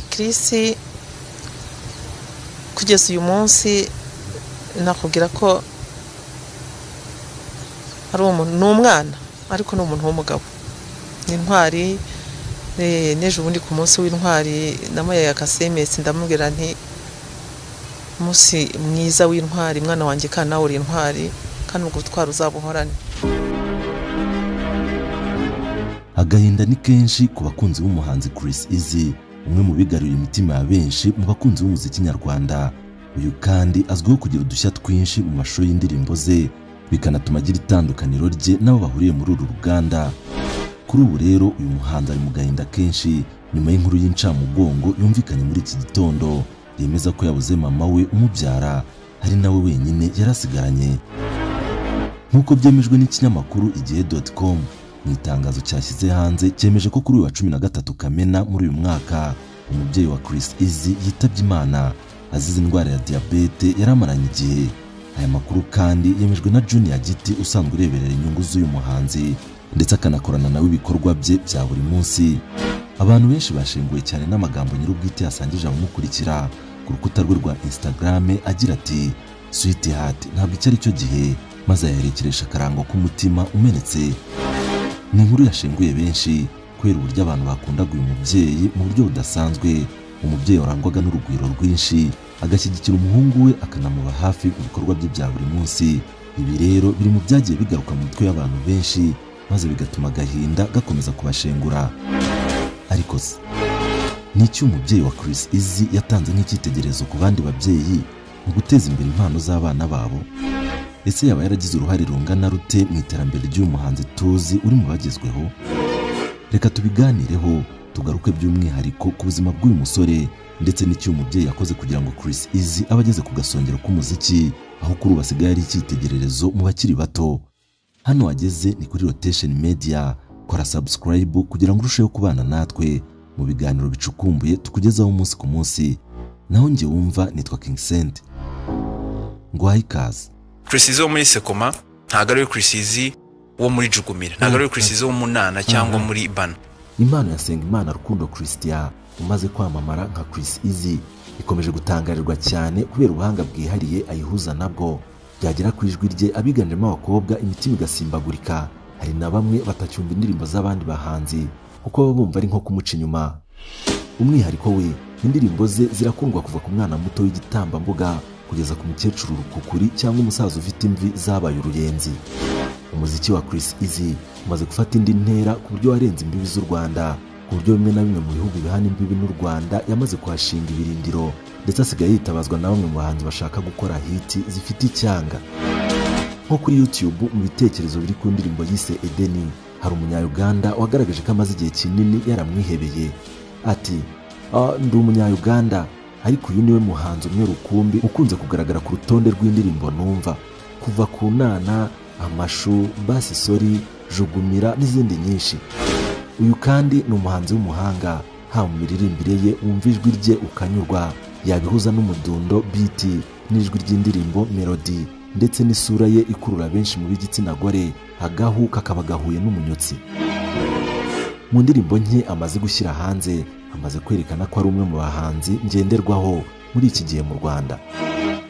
Chris kugeza uyu munsi nakubwira ko ari umwana ariko ni umuntu w'umugabo, ni intwari. Neje ubundi ku munsi w'intwari namuyaye akasemesi ndamubwira nti umunsi mwiza w'intwari mwana wanjye kandi nawe uri intwari kandi ubwo twari uzabuhorane. Agahinda ni kenshi ku bakunzi b'umuhanzi Chris Easy, umwe mu bigarurira imitima ya benshi mu bakunzi b'umuziki nyarwanda. Uyu kandi azwiho kugira udushya twinshi mu mashusho y'indirimbo ze, bikanatuma agira itandukaniro rye n'abo bahuriye muri uru ruganda. Kuri ubu rero uyu muhanzi ari mu gahinda kenshi nyuma y'inkuru y'incamugongo yumvikanye muri iki gitondo yemeza ko yabuze mama we umubyara, ari nawe wenyine yarasigaranye. Nk'uko byemejwe n'ikinyamakuru igihe.com, mu itangazo cyashyize hanze cyemeje ko kuri uyu wa 13 Kamena muri uyu mwaka umubyeyi wa Chris Easy yitabye Imana azize indwara ya diabete yaramaranye igihe. Aya makuru kandi yemejwe na Junior Giti usanzwe ureberera inyungu z'uyu muhanzi ndetse akanakorana nawe ibikorwa bye bya buri munsi. Abantu benshi bashenguwe cyane n'amagambo nyir'ubwite yasangije abamukurikira ku rukuta rwe rwa Instagram agira ati "Sweetheart, ntabwo icyo ari cyo gihe", maze yaherekeresha akarango k'umutima umenetse. Ni inkuru yashenguye benshi kubera uburyo abantu bakundaga uyu mubyeyi mu buryo budasanzwe, umubyeyi warangwaga n'urugwiro rwinshi, agashyigikira umuhungu we akanamuba hafi mu bikorwa bye bya buri munsi. Ibi rero biri mu byagiye bigaruka mu mitwe y'abantu benshi maze bigatuma agahinda gakomeza kubashengura. Ariko se ni iki umubyeyi wa Chris Easy yatanze nk'icyitegererezo ku bandi babyeyi mu guteza imbere impano z'abana babo? Ese yaba yaragize uruhare rungana rute mu iterambere ry'uyu muhanzi tuzi uri mu bagezweho? Reka tubiganireho, tugaruke by'umwihariko ku buzima bw'uyu musore ndetse n'icyo umubyeyi yakoze kugira ngo Chris Easy abe ageze ku gasongero k'umuziki, aho kuri ubu asigaye ari icyitegererezo mu bakiri bato. Hano wageze ni kuri Rotation Media, kora subscribe kugira ngo urusheho kubana natwe mu biganiro bicukumbuye tukugezaho umunsi ku munsi. Naho njye wumva nitwa King Saint. Ngwaye ikaze. Chris Easy wo muri Sekoma ntago ari Chris Easy wo muri Jugumira, ntago ari Chris Easy wo munana cyangwa muri Bana. Impano ya Sengimana Rukundo Christian umaze kwamamara nka Chris Easy ikomeje gutangarirwa cyane kubera ubuhanga bwihariye ayihuza nabwo. Byagera ku ijwi rye abiganjemo abakobwa imitima igasimbagurika, hari na bamwe batacyumva indirimbo z'abandi bahanzi kuko baba bumva ari nko kumuca inyuma. Umwihariko we, indirimbo ze zirakundwa kuva ku mwana muto w'igitambambuga kugeza ku mukecuru rukukuri cyangwa umusaza ufite imvi zabaye uruyenzi. Umuziki wa Chris Easy umaze gufata indi ntera ku buryo warenze imbibi z'u Rwanda, ku buryo bimwe na bimwe mu bihugu bihana imbibi n'u Rwanda yamaze kuhashinga ibirindiro, ndetse asigaye yitabazwa na bamwe mu bahanzi bashaka gukora hiti zifite icyanga. Nko kuri YouTube mu bitekerezo biri ku ndirimbo yise Edeni, hari umunya-Uganda wagaragaje ko amaze igihe kinini yaramwihebeye. Ati ndi umunya-Uganda ariko uyu niwe muhanzi umwe rukumbi ukunze kugaragara ku rutonde rw'indirimbo numva, kuva ku Nana, Amashu, Basi Sori, Jugumira n'izindi nyinshi. Uyu kandi ni umuhanzi w'umuhanga, haba mu miririmbire ye wumva ijwi rye ukanyurwa, yabihuza n'umudundo beat n'ijwi ry'indirimbo melody, ndetse n'isura ye ikurura benshi mu b'igitsina gore, agahu kakaba gahuye n'umunyotsi. Mu ndirimbo nke amaze gushyira hanze amaze kwerekana ko ari umwe mu bahanzi ngenderwaho muri iki gihe mu Rwanda.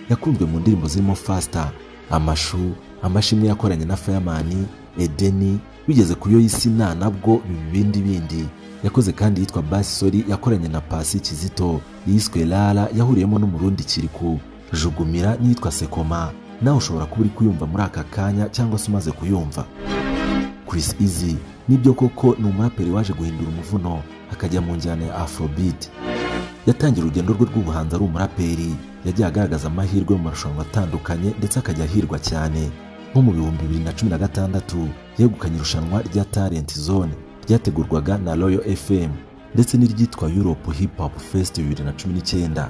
Yakunzwe mu ndirimbo zirimo Faster, Amashu, Amashimwe yakoranye na Fireman, Edeni, bigeze ku yo yisi nabwo bindi. Yakoze kandi yitwa Basi Sori yakoranye na Pasi Kizito, yiswe Lala yahuriyemo n'umurundi Kiriku, Jugumira n'iyitwa Sekoma. Nawe ushobora kuba uri kuyumva muri aka kanya cyangwa se umaze kuyumva. Chris Easy nibyo koko ni umuraperi waje guhindura umuvuno akajya mu njyana ya Afrobeat. Yatangira urugendo rwe rw'ubuhanzi ari umuraperi, yagiye agaragaza amahirwe mu marushanwa atandukanye ndetse akajya ahirwa cyane. Nko mu 2016 yegukanye irushanwa rya Talent Zone ryategurwaga na Royal FM ndetse n'iryitwa Europe Hip Hop Fest 2019.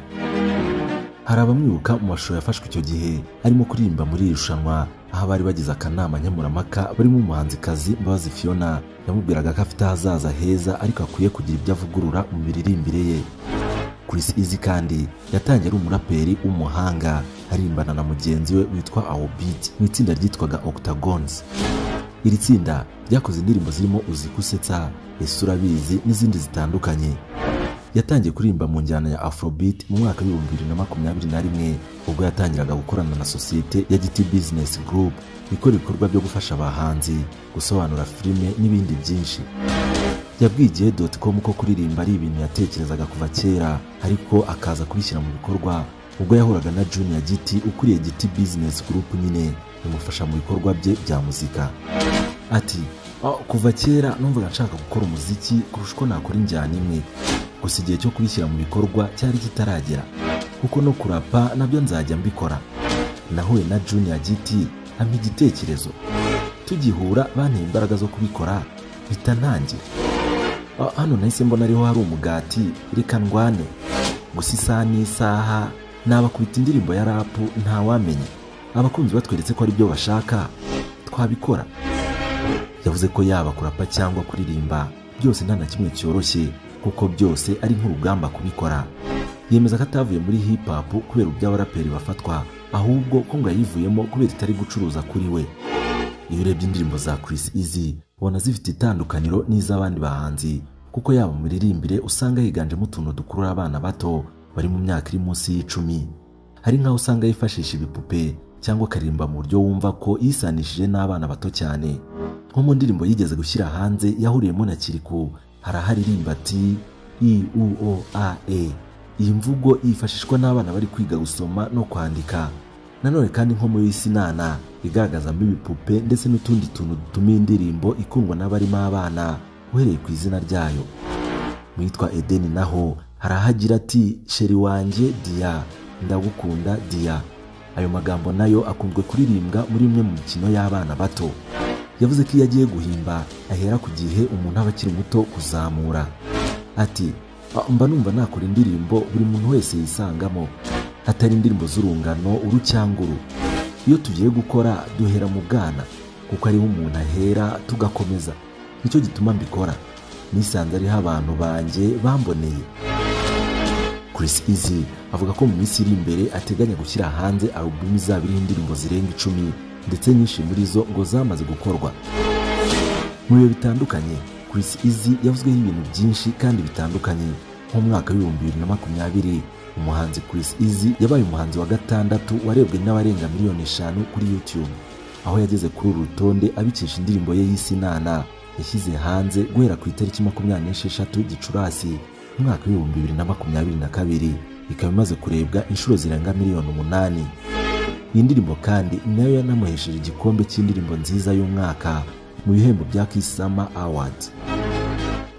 Hari abamwibuka mu mashusho yafashwe icyo gihe arimo kuririmba muri irushanwa, aho bari bagize akanama nkemuramaka barimo umuhanzikazi Mbabazi Fiona yamubwiraga ko afite ahazaza heza ariko akwiye kugira ibyo avugurura mu miririmbire ye. Chris Easy kandi yatangiye ari umuraperi w'umuhanga arimbana na mugenzi we witwa Awbeat mu itsinda ryitwaga Octagons. Iri tsinda ryakoze indirimbo zirimo Uzikusetsa, Ese Urabizi n'izindi zitandukanye. yatangiye kuririmba mu njyana ya Afrobeat mu mwaka wa 2021 ubwo yatangiraga gukorana na sosiyete ya GT Business Group ikora ibikorwa byo gufasha abahanzi gusobanura filime n'ibindi byinshi. Yabwiye igihe.com ko kuririmba ari ibintu yatekerezaga kuva kera ariko akaza kubishyira mu bikorwa ubwo yahuraga na Junior GT ukuriye GT Business Group nyine imufasha mu bikorwa bye bya muzika. Ati kuva kera numvaga nshaka gukora umuziki kurusha uko nakora injyana imwe, gusa igihe cyo kubishyira mu bikorwa cyari kitaragera kuko no kurapa nabyo nzajya mbikora. Nahuye na Junior GT ampa igitekerezo, tugihura banteye imbaraga zo kubikora bita ntangira. Hano nahise mbona ariho hari umugati reka ndwane, gusa isaha n'isaha nabakubita indirimbo ya rap ntawamenye, abakunzi batweretse ko ari byo bashaka twabikora. Yavuze ko yaba kurapa cyangwa kuririmba byose nta na kimwe cyoroshye kuko byose ari nk'urugamba kubikora. Yemeza ko atavuye muri hip hop kubera iby'abaraperi bafatwa, ahubwo ko ngo yayivuyemo kubera itari gucuruza kuri we. Iyo urebye indirimbo za Chris Easy ubona zifite itandukaniro n'iz'abandi bahanzi kuko yaba mu miririmbire usanga higanjemo utuntu dukurura abana bato bari mu myaka iri munsi y'10. Hari nkaho usanga yifashisha ibipupe cyangwa akaririmba mu buryo wumva ko yisanishije n'abana bato cyane. Nko mu ndirimbo yigeze gushyira hanze yahuriyemo na Kiriku haraharirimba ati IUOAE. Iyi mvugo yifashishwa n'abana bari kwiga gusoma no kwandika. Nanone kandi nko muri Sinana igaragazamo ibipupe ndetse n'utundi tuntu dutuma indirimbo ikundwa n'abarimo abana uhereye ku izina ryayo. Mwitwa Edeni naho harahagira ati sheri wanjye Dia, ndagukunda Dia. Ayo magambo nayo akunzwe kuririmbwa muri imwe mu mikino y'abana bato. Yavuze ko iyo agiye guhimba ahera ku gihe umuntu aba akiri muto kuzamura. Ati mba numva nakora indirimbo buri muntu wese yisangamo, atari indirimbo z'urungano urucyanguru. Iyo tugiye gukora duhera mu bwana kuko ariho umuntu ahera tugakomeza, nicyo gituma mbikora. Nisanze ariho abantu banjye bamboneye. Chris Easy avuga ko mu minsi iri imbere ateganya gushyira hanze album izaba iriho indirimbo zirenga 10 ndetse nyinshi muri zo ngo zamaze gukorwa. Mu bihe bitandukanye Chris Easy yavuzweho ibintu byinshi kandi bitandukanye. Mu mwaka wa 2020 umuhanzi Chris Easy yabaye umuhanzi wa gatandatu warebwe n'abarenga miliyoni 5 kuri YouTube, aho yageze kuri uru rutonde abikesha indirimbo ye y'Isinana yashyize hanze guhera ku itariki 26 Gicurasi mu mwaka wa 2022, ikaba imaze kurebwa inshuro zirenga miliyoni 8. Iyi ndirimbo kandi nayo yanamuhesheje igikombe cy'indirimbo nziza y'umwaka mu bihembo bya Kiss Summer Awards.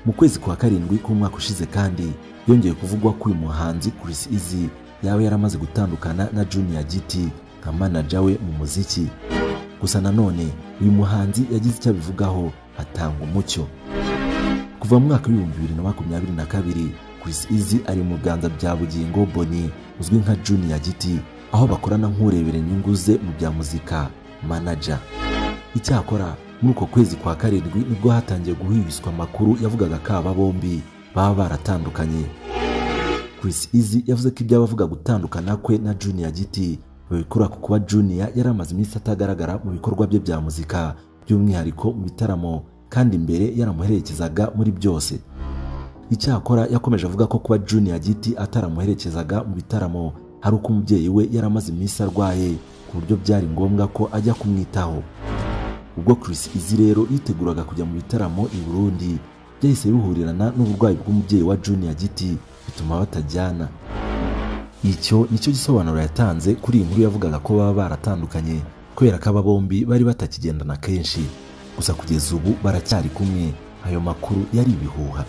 Mu kwezi kwa karindwi k'umwaka ushize kandi yongeye kuvugwa ko uyu muhanzi Chris Easy yaba yaramaze gutandukana na Junior GT nka manager we mu muziki. Gusa nanone uyu muhanzi yagize icyo abivugaho atanga umucyo. Kuva mu mwaka wa 2022 Chris Easy ari mu ganza bya Bugingo Boni uzwi nka Junior GT, aho bakorana nk'urebera inyungu ze mu bya muzika manager. Icyakora muri uko kwezi kwa karindwi nibwo hatangiye guhibiswa amakuru yavugaga ko aba bombi baba baratandukanye. Chris Easy yavuze ko ibyo abavuga gutandukana kwe na Junior GT babikura ku kuba Junior yari amaze iminsi atagaragara mu bikorwa bye bya muzika, by'umwihariko mu bitaramo, kandi mbere yaramuherekezaga muri byose. Icyakora yakomeje avuga ko kuba Junior GT ataramuherekezaga mu bitaramo hari uko umubyeyi we yaramaze iminsi arwaye ku buryo byari ngombwa ko ajya kumwitaho. Ubwo Chris Easy rero yiteguraga kujya mu bitaramo i Burundi, byahise bihurirana n'uburwayi bw'umubyeyi wa Junior GT bituma batajyana. Icyo nicyo gisobanuro yatanze kuri iyi nkuru yavugaga ko baba baratandukanye kubera ko aba bombi bari batakigendana kenshi. Gusa kugeza ubu baracyari kumwe. Ayo makuru yari ibihuha.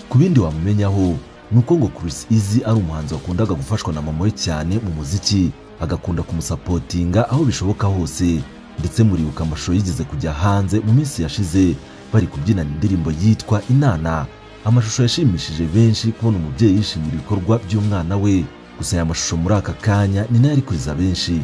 Ku bindi wamumenyaho nuko ngo Chris Easy ari umuhanzi wakundaga gufashwa na mama we cyane mu muziki, agakunda kumusapotinga aho bishoboka hose, ndetse muribuka amashusho yigeze kujya hanze mu minsi yashize bari kubyinana indirimbo yitwa Inana. Amashusho yashimishije benshi kubona umubyeyi yishimira ibikorwa by'umwana we. Gusa aya mashusho muri aka kanya ni nayo ari kuriza benshi.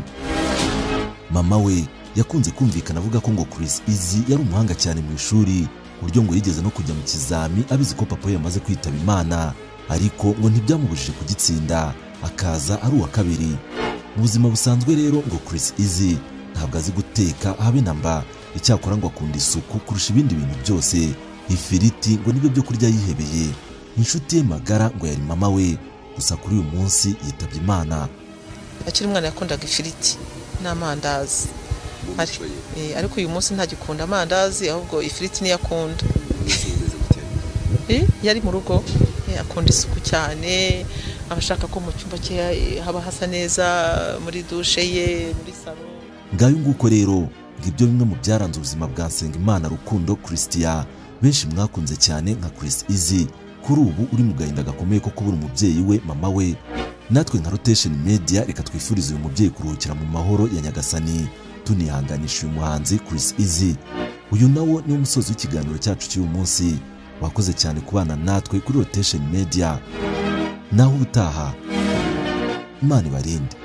Mama we yakunze kumvikana avuga ko ngo Chris Easy yari umuhanga cyane mu ishuri, buryo ngo yigeze no kujya mu kizami abizi ko papa we yamaze kwitaba Imana, ariko ngo ntibyamubujije kugitsinda akaza ari uwa kabiri. Mu buzima busanzwe rero ngo Chris Easy ntabwo azi guteka habe namba, icyakora ngo akunda isuku kurusha ibindi bintu byose. Ifiriti ngo nibyo byo kurya yihebeye. inshuti ye magara ngo yari mama we, gusa kuri uyu munsi yitabye Imana. akiri umwana yakundaga ifiriti n'amandazi, ariko uyu munsi ntagikunda amandazi, ahubwo ifiriti niyo akunda. Yari mu rugo, akunda isuku cyane, abashaka ko mu cyumba cye haba hasa neza, muri dushe ye, muri salo. Ngayo nguko rero, ngibyo bimwe mu byaranze ubuzima bwa Nsengimana Rukundo Christian, benshi mwakunze cyane nka Chris Easy, kuri ubu uri mu gahinda gakomeye ko kubura umubyeyi we mama we. Natwe nka Rotation Media reka twifurize uyu mubyeyi kuruhukira mu mahoro ya Nyagasani, tunihanganisha uyu muhanzi Chris Easy. Uyu nawo ni umusozi w'ikiganiro cyacu cy'uyu munsi. Wakoze cyane kubana natwe kuri Rotation Media. Naho ubutaha, Imana ibarinde.